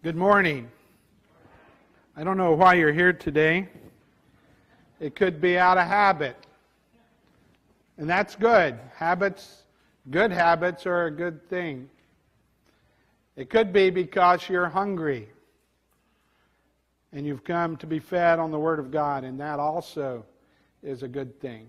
Good morning. I don't know why you're here today. It could be out of habit. And that's good. Good habits are a good thing. It could be because you're hungry and you've come to be fed on the Word of God, and that also is a good thing.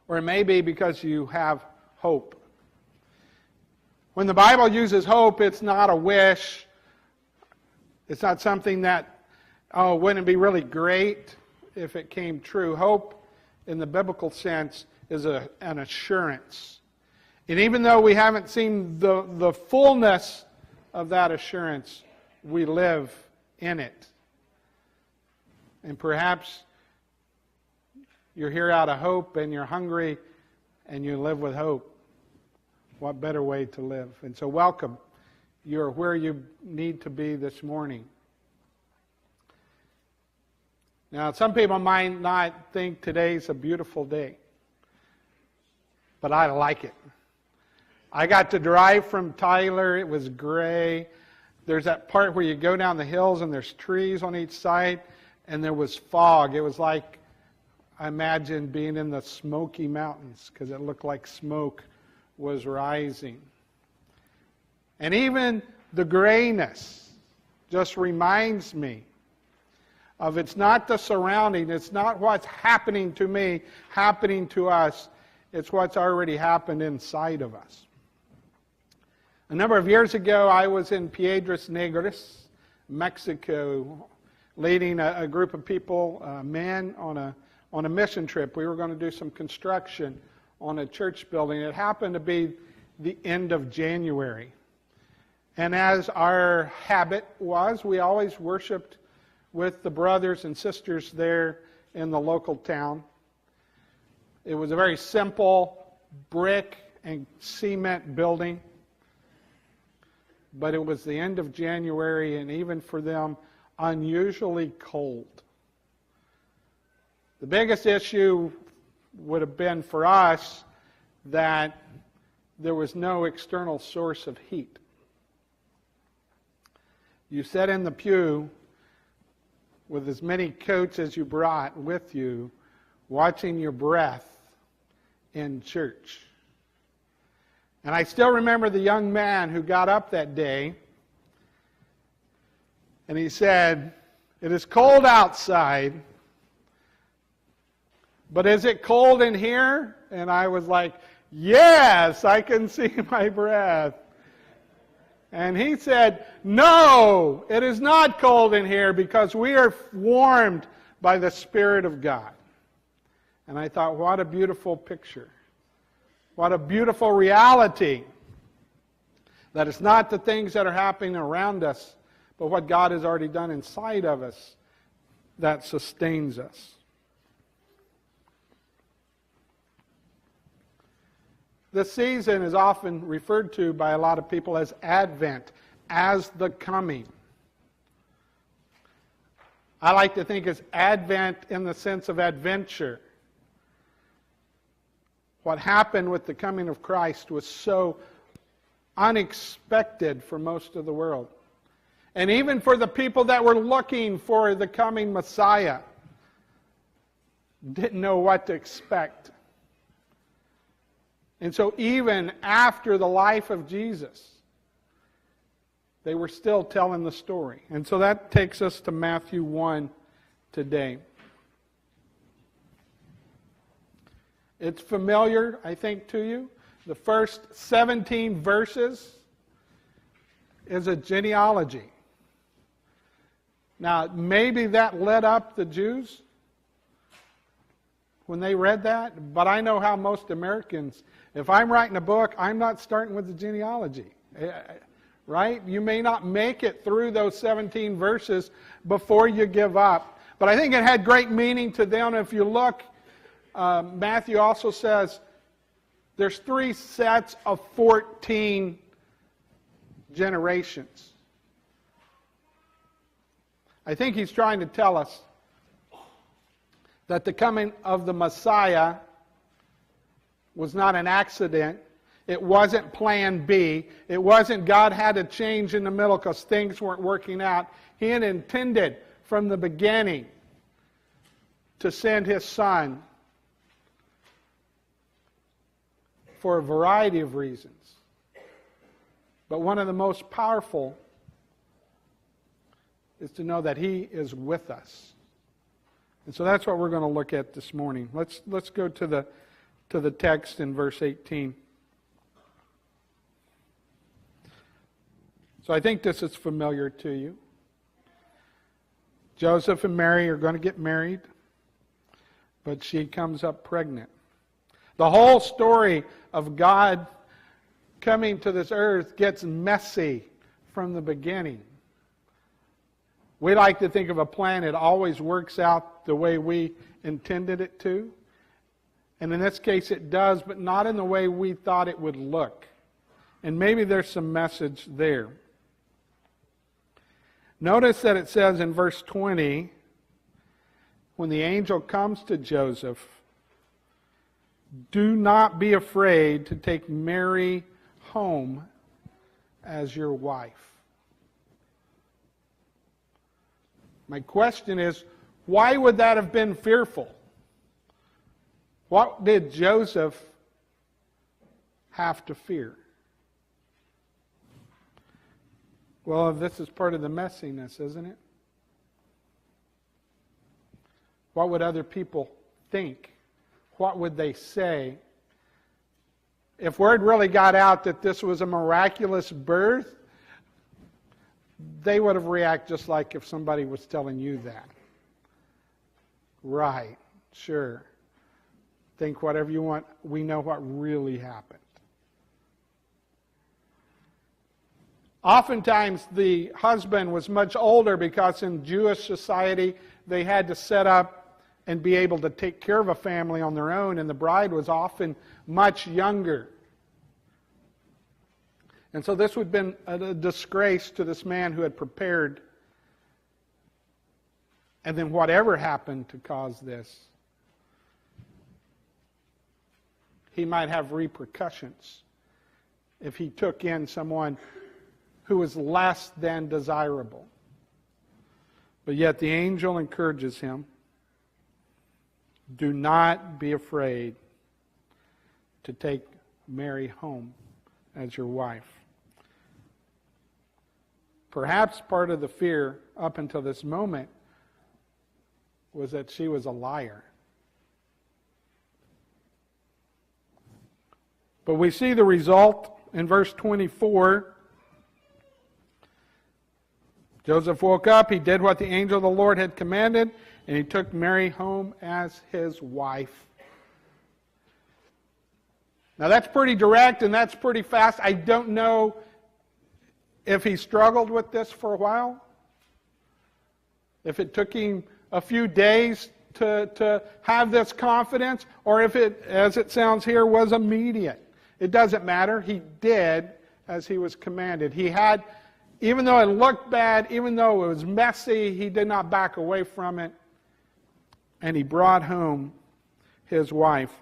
Or it may be because you have hope. When the Bible uses hope, it's not a wish. It's not something that, wouldn't it be really great if it came true? Hope, in the biblical sense, is an assurance. And even though we haven't seen the fullness of that assurance, we live in it. And perhaps you're here out of hope and you're hungry and you live with hope. What better way to live? And so welcome. You're where you need to be this morning. Now, some people might not think today's a beautiful day, but I like it. I got to drive from Tyler. It was gray. There's that part where you go down the hills and there's trees on each side, and there was fog. It was like, I imagine being in the Smoky Mountains, because it looked like smoke was rising. And even the grayness just reminds me of it's not the surrounding, it's not what's happening to me, happening to us, it's what's already happened inside of us. A number of years ago, I was in Piedras Negras, Mexico, leading a group of people, men, on a mission trip. We were going to do some construction on a church building. It happened to be the end of January. And as our habit was, we always worshiped with the brothers and sisters there in the local town. It was a very simple brick and cement building. But it was the end of January, and even for them, unusually cold. The biggest issue would have been for us that there was no external source of heat. You sat in the pew with as many coats as you brought with you, watching your breath in church. And I still remember the young man who got up that day, and he said, "It is cold outside, but is it cold in here?" And I was like, "Yes, I can see my breath." And he said, "No, it is not cold in here because we are warmed by the Spirit of God." And I thought, what a beautiful picture. What a beautiful reality. That it's not the things that are happening around us, but what God has already done inside of us that sustains us. This season is often referred to by a lot of people as Advent, as the coming. I like to think it's Advent in the sense of adventure. What happened with the coming of Christ was so unexpected for most of the world. And even for the people that were looking for the coming Messiah, didn't know what to expect. And so even after the life of Jesus, they were still telling the story. And so that takes us to Matthew 1 today. It's familiar, I think, to you. The first 17 verses is a genealogy. Now, maybe that led up the Jews when they read that, but I know how most Americans, if I'm writing a book, I'm not starting with the genealogy, right? You may not make it through those 17 verses before you give up, but I think it had great meaning to them. If you look, Matthew also says there's 3 sets of 14 generations. I think he's trying to tell us that the coming of the Messiah was not an accident. It wasn't plan B. It wasn't God had to change in the middle because things weren't working out. He had intended from the beginning to send His Son for a variety of reasons. But one of the most powerful is to know that He is with us. And so that's what we're going to look at this morning. Let's go to the text in verse 18. So I think this is familiar to you. Joseph and Mary are going to get married, but she comes up pregnant. The whole story of God coming to this earth gets messy from the beginning. We like to think of a plan, it always works out the way we intended it to. And in this case it does, but not in the way we thought it would look. And maybe there's some message there. Notice that it says in verse 20, when the angel comes to Joseph, do not be afraid to take Mary home as your wife. My question is, why would that have been fearful? What did Joseph have to fear? Well, this is part of the messiness, isn't it? What would other people think? What would they say? If word really got out that this was a miraculous birth, they would have reacted just like if somebody was telling you that. Right, sure. Think whatever you want. We know what really happened. Oftentimes the husband was much older because in Jewish society they had to set up and be able to take care of a family on their own, and the bride was often much younger. And so this would have been a disgrace to this man who had prepared. And then whatever happened to cause this, he might have repercussions if he took in someone who was less than desirable. But yet the angel encourages him, do not be afraid to take Mary home as your wife. Perhaps part of the fear up until this moment was that she was a liar. But we see the result in verse 24. Joseph woke up, he did what the angel of the Lord had commanded, and he took Mary home as his wife. Now that's pretty direct and that's pretty fast. I don't know if he struggled with this for a while. If it took him a few days to have this confidence, or if it, as it sounds here, was immediate. It doesn't matter. He did as he was commanded. He had, even though it looked bad, even though it was messy, he did not back away from it. And he brought home his wife.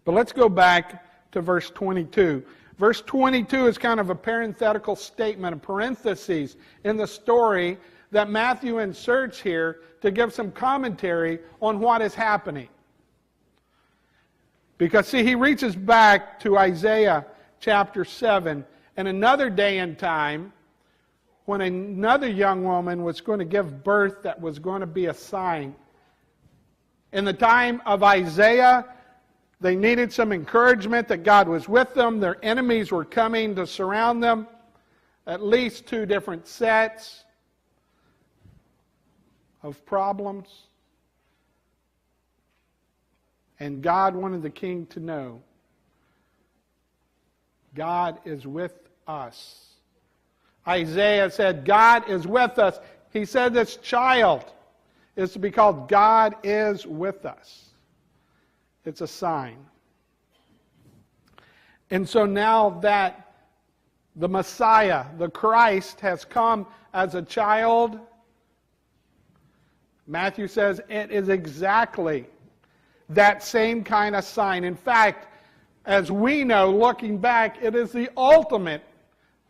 But let's go back to verse 22. Verse 22 is kind of a parenthetical statement, a parenthesis in the story that Matthew inserts here to give some commentary on what is happening. Because, see, he reaches back to Isaiah chapter 7, and another day and time when another young woman was going to give birth that was going to be a sign. In the time of Isaiah, they needed some encouragement that God was with them. Their enemies were coming to surround them. At least 2 different sets of problems. And God wanted the king to know, God is with us. Isaiah said, God is with us. He said this child is to be called God is with us. It's a sign. And so now that the Messiah, the Christ, has come as a child, Matthew says it is exactly that same kind of sign. In fact, as we know, looking back, it is the ultimate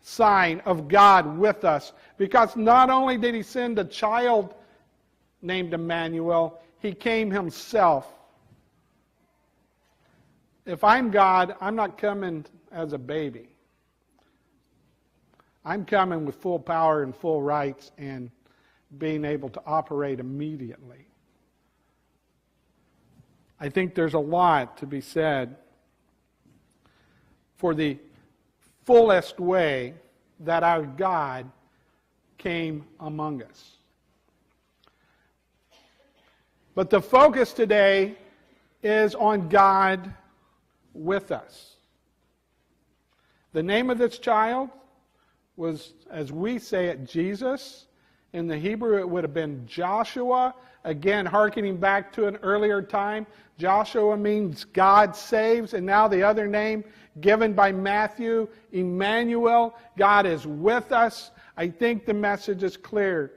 sign of God with us. Because not only did he send a child named Immanuel, he came himself. If I'm God, I'm not coming as a baby. I'm coming with full power and full rights and being able to operate immediately. I think there's a lot to be said for the fullest way that our God came among us. But the focus today is on God with us. The name of this child was, as we say it, Jesus. In the Hebrew, it would have been Joshua. Again, hearkening back to an earlier time, Joshua means God saves. And now the other name given by Matthew, Immanuel, God is with us. I think the message is clear.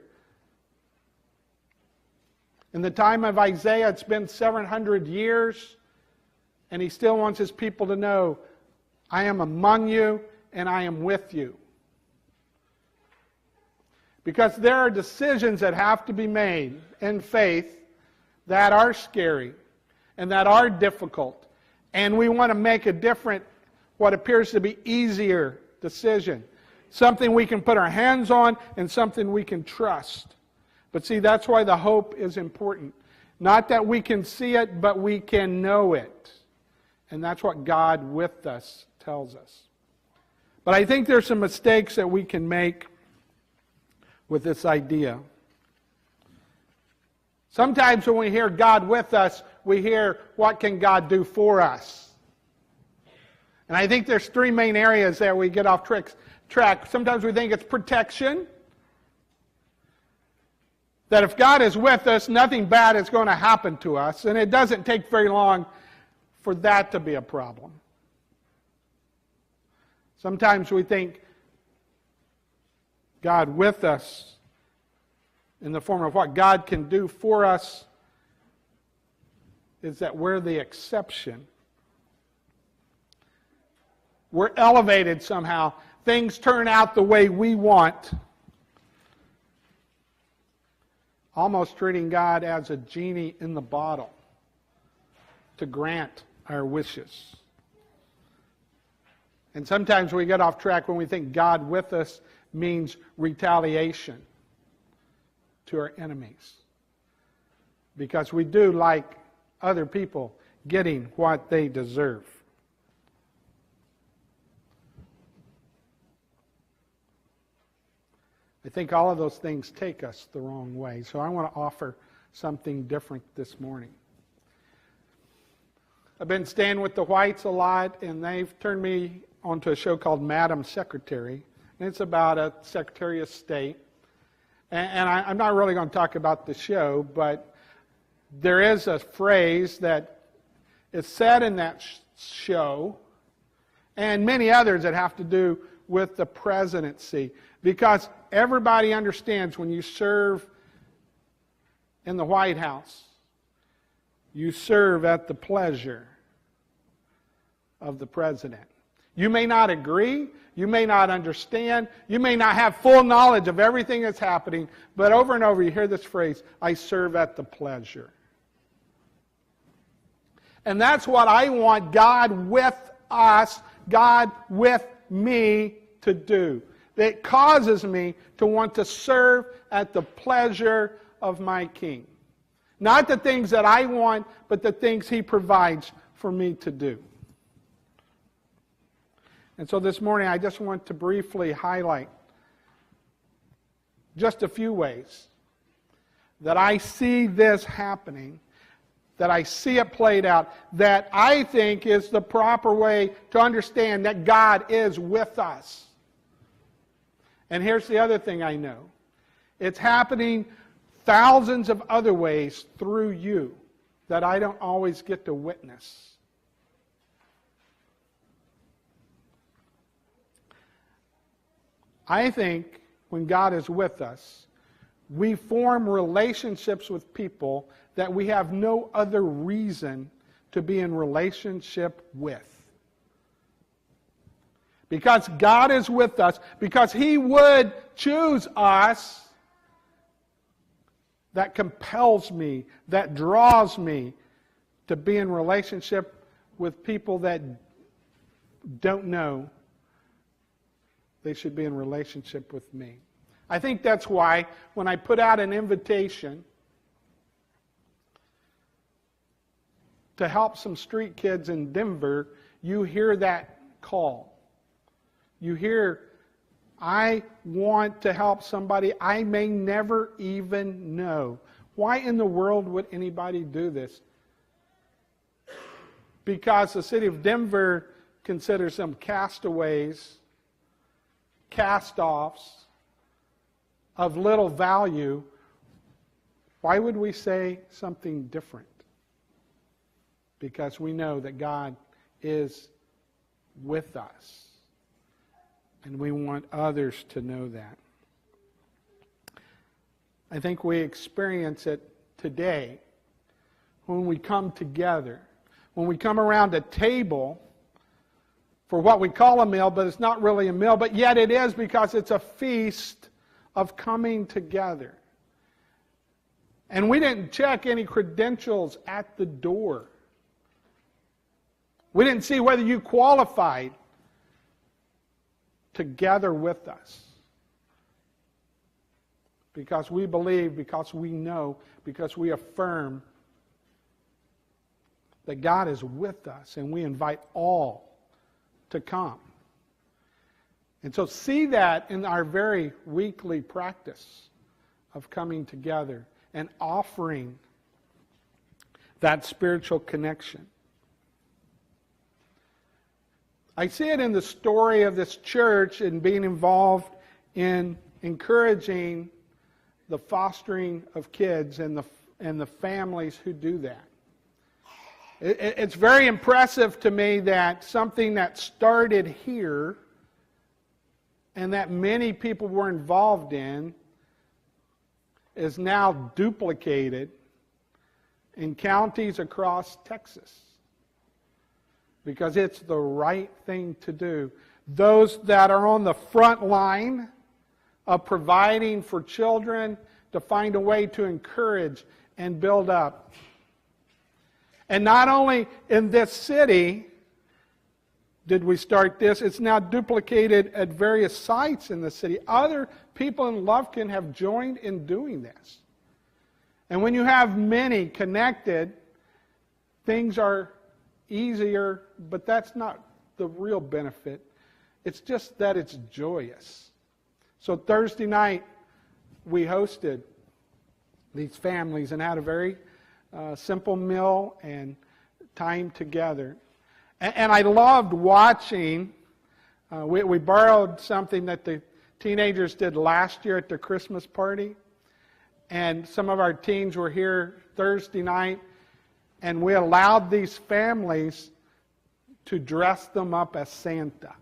In the time of Isaiah, it's been 700 years, and he still wants his people to know, I am among you and I am with you. Because there are decisions that have to be made in faith that are scary and that are difficult. And we want to make a different, what appears to be easier decision. Something we can put our hands on and something we can trust. But see, that's why the hope is important. Not that we can see it, but we can know it. And that's what God with us tells us. But I think there's some mistakes that we can make with this idea. Sometimes when we hear God with us, we hear, what can God do for us? And I think there's three main areas there we get off track. Sometimes we think it's protection. That if God is with us, nothing bad is going to happen to us. And it doesn't take very long for that to be a problem. Sometimes we think God with us in the form of what God can do for us is that we're the exception. We're elevated somehow. Things turn out the way we want. Almost treating God as a genie in the bottle to grant our wishes. And sometimes we get off track when we think God with us means retaliation to our enemies. Because we do like other people getting what they deserve. I think all of those things take us the wrong way. So I want to offer something different this morning. I've been staying with the Whites a lot, and they've turned me onto a show called Madam Secretary. And it's about a Secretary of State. And I'm not really going to talk about the show, but there is a phrase that is said in that show, and many others that have to do with the presidency. Because everybody understands when you serve in the White House, you serve at the pleasure of the president. You may not agree, you may not understand, you may not have full knowledge of everything that's happening, but over and over you hear this phrase, I serve at the pleasure. And that's what I want God with us, God with me to do. It causes me to want to serve at the pleasure of my King. Not the things that I want, but the things He provides for me to do. And so this morning I just want to briefly highlight just a few ways that I see this happening, that I see it played out, that I think is the proper way to understand that God is with us. And here's the other thing I know. It's happening thousands of other ways through you that I don't always get to witness. I think when God is with us, we form relationships with people that we have no other reason to be in relationship with. because God is with us, because He would choose us, that compels me, that draws me to be in relationship with people that don't know they should be in relationship with me. I think that's why when I put out an invitation to help some street kids in Denver, you hear that call. You hear, I want to help somebody I may never even know. Why in the world would anybody do this? Because the city of Denver considers them castaways, cast-offs of little value. Why would we say something different? Because we know that God is with us. And we want others to know that. I think we experience it today when we come together. When we come around a table for what we call a meal, but it's not really a meal, but yet it is, because it's a feast of coming together. And we didn't check any credentials at the door. We didn't see whether you qualified to gather with us. Because we believe, because we know, because we affirm that God is with us, and we invite all to come. And so see that in our very weekly practice of coming together and offering that spiritual connection. I see it in the story of this church and being involved in encouraging the fostering of kids and the families who do that. It's very impressive to me that something that started here and that many people were involved in is now duplicated in counties across Texas. Because it's the right thing to do. Those that are on the front line of providing for children to find a way to encourage and build up. And not only in this city did we start this, it's now duplicated at various sites in the city. Other people in Lufkin have joined in doing this. And when you have many connected, things are easier, but that's not the real benefit. It's just that it's joyous. So Thursday night, we hosted these families and had a very simple meal and time together. And I loved watching. We borrowed something that the teenagers did last year at their Christmas party. And some of our teens were here Thursday night. And we allowed these families to dress them up as Santa.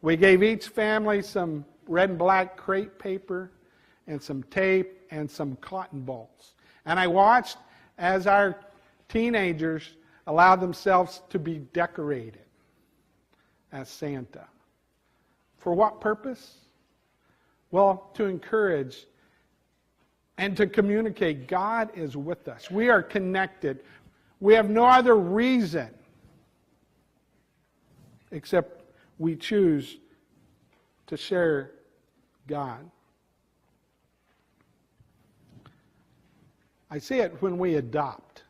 We gave each family some red and black crepe paper and some tape and some cotton balls. And I watched as our teenagers allowed themselves to be decorated as Santa. For what purpose? Well, to encourage and to communicate God is with us. We are connected. We have no other reason except we choose to share God. I see it when we adopt.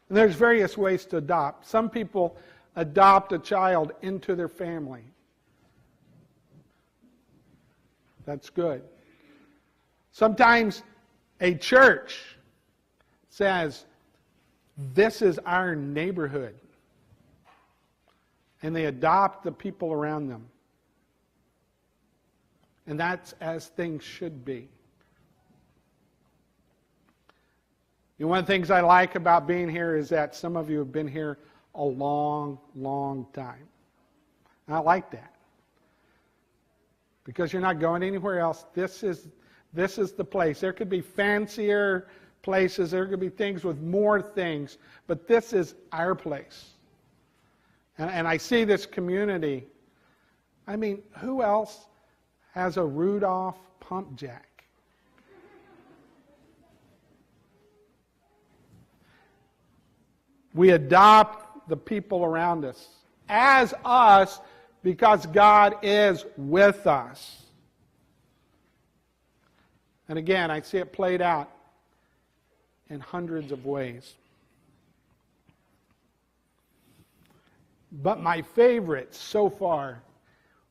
And there's various ways to adopt. Some people adopt a child into their family. That's good. Sometimes a church says, this is our neighborhood. And they adopt the people around them. And that's as things should be. You know, one of the things I like about being here is that some of you have been here a long, long time. And I like that. Because you're not going anywhere else. This is the place. There could be fancier places. There could be things with more things. But this is our place. And I see this community. I mean, who else has a Rudolph pump jack? We adopt the people around us as us because God is with us. And again, I see it played out in hundreds of ways. But my favorite so far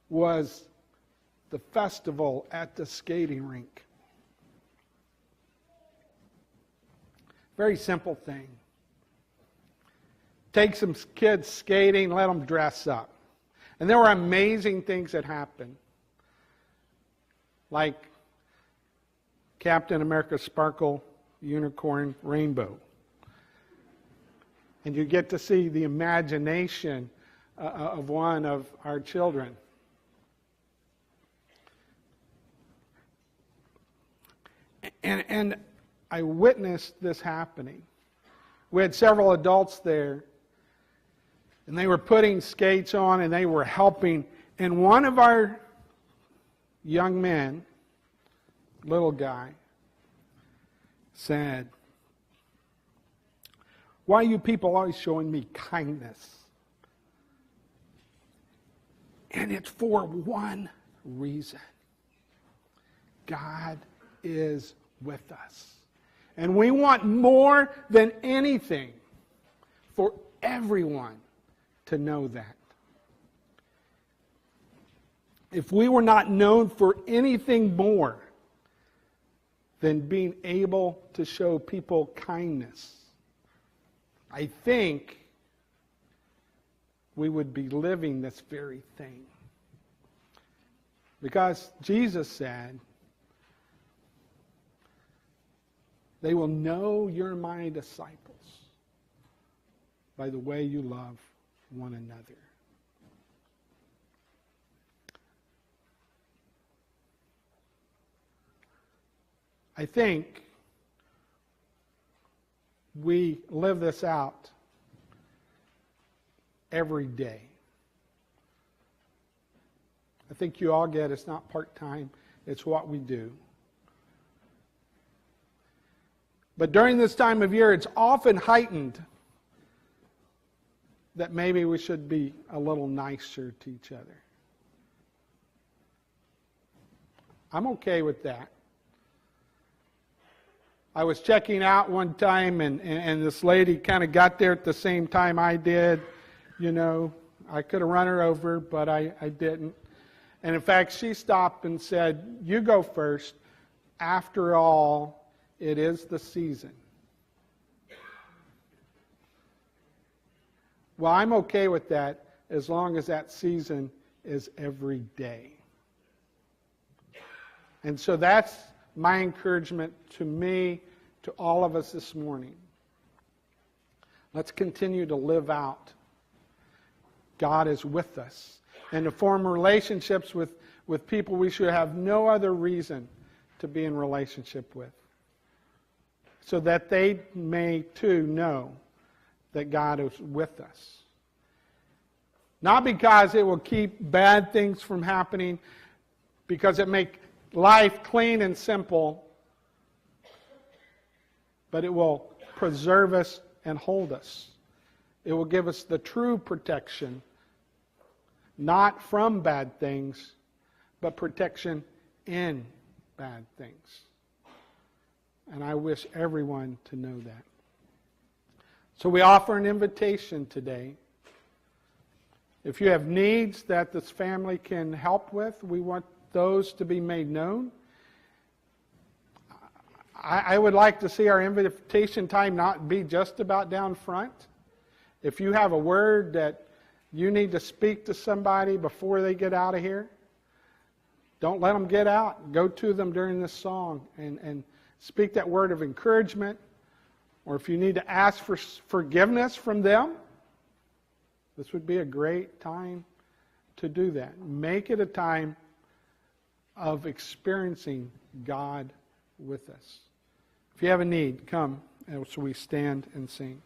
was the festival at the skating rink. Very simple thing. Take some kids skating, let them dress up. And there were amazing things that happened. Like Captain America Sparkle Unicorn Rainbow. And you get to see the imagination of one of our children. And I witnessed this happening. We had several adults there, and they were putting skates on, and they were helping. And one of our young men, little guy, said, "Why are you people always showing me kindness?" And it's for one reason. God is with us. And we want more than anything for everyone to know that. If we were not known for anything more than being able to show people kindness, I think we would be living this very thing. Because Jesus said, "They will know you're my disciples by the way you love one another." I think we live this out every day. I think you all get it's not part-time, it's what we do. But during this time of year, it's often heightened that maybe we should be a little nicer to each other. I'm okay with that. I was checking out one time, and this lady kind of got there at the same time I did. You know, I could have run her over, but I didn't. And in fact, she stopped and said, "You go first. After all, it is the season." Well, I'm okay with that as long as that season is every day. And so that's my encouragement to me, to all of us this morning. Let's continue to live out. God is with us. And to form relationships with people we should have no other reason to be in relationship with. So that they may too know that God is with us. Not because it will keep bad things from happening, because it makes life clean and simple, but it will preserve us and hold us. It will give us the true protection, not from bad things, but protection in bad things. And I wish everyone to know that. So we offer an invitation today. If you have needs that this family can help with, we want those to be made known. I would like to see our invitation time not be just about down front. If you have a word that you need to speak to somebody before they get out of here, don't let them get out. Go to them during this song and speak that word of encouragement. Or if you need to ask for forgiveness from them, this would be a great time to do that. Make it a time of experiencing God with us. If you have a need, come as we stand and sing.